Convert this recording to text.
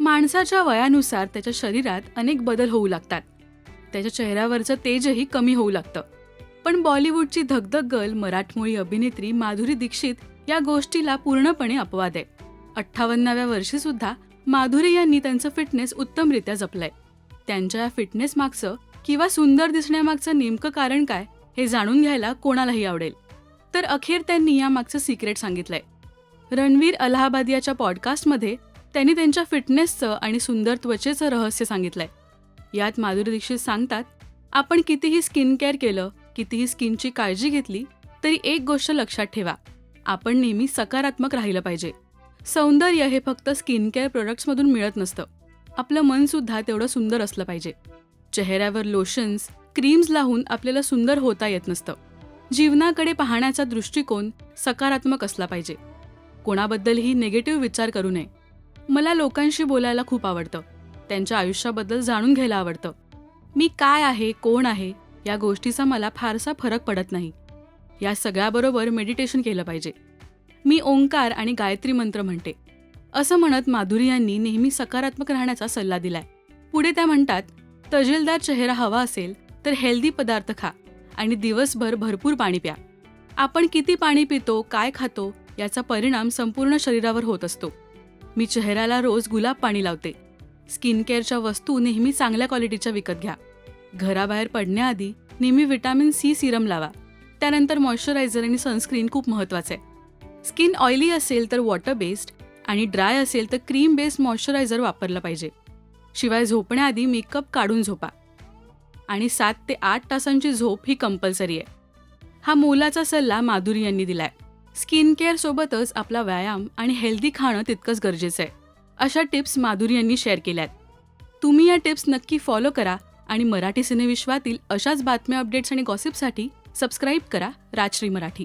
माणसाच्या वयानुसार त्याच्या शरीरात अनेक बदल होऊ लागतात. त्याच्या चेहऱ्यावरचं तेजही कमी होऊ लागतं. पण बॉलिवूडची धगधग गर्ल मराठमोळी अभिनेत्री माधुरी दीक्षित या गोष्टीला पूर्णपणे अपवाद आहे. 58व्या वर्षी सुद्धा माधुरी यांनी त्यांचं फिटनेस उत्तमरित्या जपलंय. त्यांच्या फिटनेस मागचं किंवा सुंदर दिसण्यामागचं नेमकं कारण काय हे जाणून घ्यायला कोणालाही आवडेल. तर अखेर त्यांनी यामागचं सिक्रेट सांगितलंय. रणवीर अलाहाबादियाच्या पॉडकास्टमध्ये त्यांनी त्यांच्या फिटनेसचं आणि सुंदर त्वचेचं रहस्य सांगितलंय. यात माधुरी दीक्षित सांगतात, आपण कितीही स्किन केअर केलं, कितीही स्किनची काळजी घेतली तरी एक गोष्ट लक्षात ठेवा, आपण नेहमी सकारात्मक राहिलं पाहिजे. सौंदर्य हे फक्त स्किन केअर प्रोडक्ट्समधून मिळत नसतं. आपलं मनसुद्धा तेवढं सुंदर असलं पाहिजे. चेहऱ्यावर लोशन्स, क्रीम्स लावून आपल्याला सुंदर होता येत नसतं. जीवनाकडे पाहण्याचा दृष्टिकोन सकारात्मक असला पाहिजे. कोणाबद्दलही निगेटिव्ह विचार करू नये. मला लोकांशी बोलायला खूप आवडतं. त्यांच्या आयुष्याबद्दल जाणून घ्यायला आवडतं. मी काय आहे, कोण आहे या गोष्टीचा मला फारसा फरक पडत नाही. या सगळ्याबरोबर मेडिटेशन केलं पाहिजे. मी ओंकार आणि गायत्री मंत्र म्हणते, असं म्हणत माधुरी यांनी नेहमी सकारात्मक राहण्याचा सल्ला दिलाय. पुढे त्या म्हणतात, तजेलदार चेहरा हवा असेल तर हेल्दी पदार्थ खा आणि दिवसभर भरपूर पाणी प्या. आपण किती पाणी पितो, काय खातो याचा परिणाम संपूर्ण शरीरावर होत असतो. मी चेहऱ्याला रोज गुलाब पाणी लावते. स्किन केअरच्या वस्तू नेहमी चांगल्या क्वालिटीच्या विकत घ्या. घराबाहेर पडण्याआधी नेहमी व्हिटॅमिन सी सिरम लावा. त्यानंतर मॉइश्चरायझर आणि सनस्क्रीन खूप महत्त्वाचं आहे. स्किन ऑइली असेल तर वॉटर बेस्ड आणि ड्राय असेल तर क्रीम बेस्ड मॉइश्चरायझर वापरलं पाहिजे. शिवाय झोपण्याआधी मेकअप काढून झोपा आणि 7 ते 8 तासांची झोप ही कंपल्सरी आहे. हा मोलाचा सल्ला माधुरी यांनी दिलाय. स्किन केअर सोबतच आपला व्यायाम आणि हेल्दी खाणं तितकंच गरजेचं आहे. अशा टिप्स माधुरी यांनी शेअर केल्यात. तुम्ही या टिप्स नक्की फॉलो करा आणि मराठी सिनेविश्वातील अशाच बातम्या, अपडेट्स आणि गॉसिपसाठी सबस्क्राईब करा राजश्री मराठी.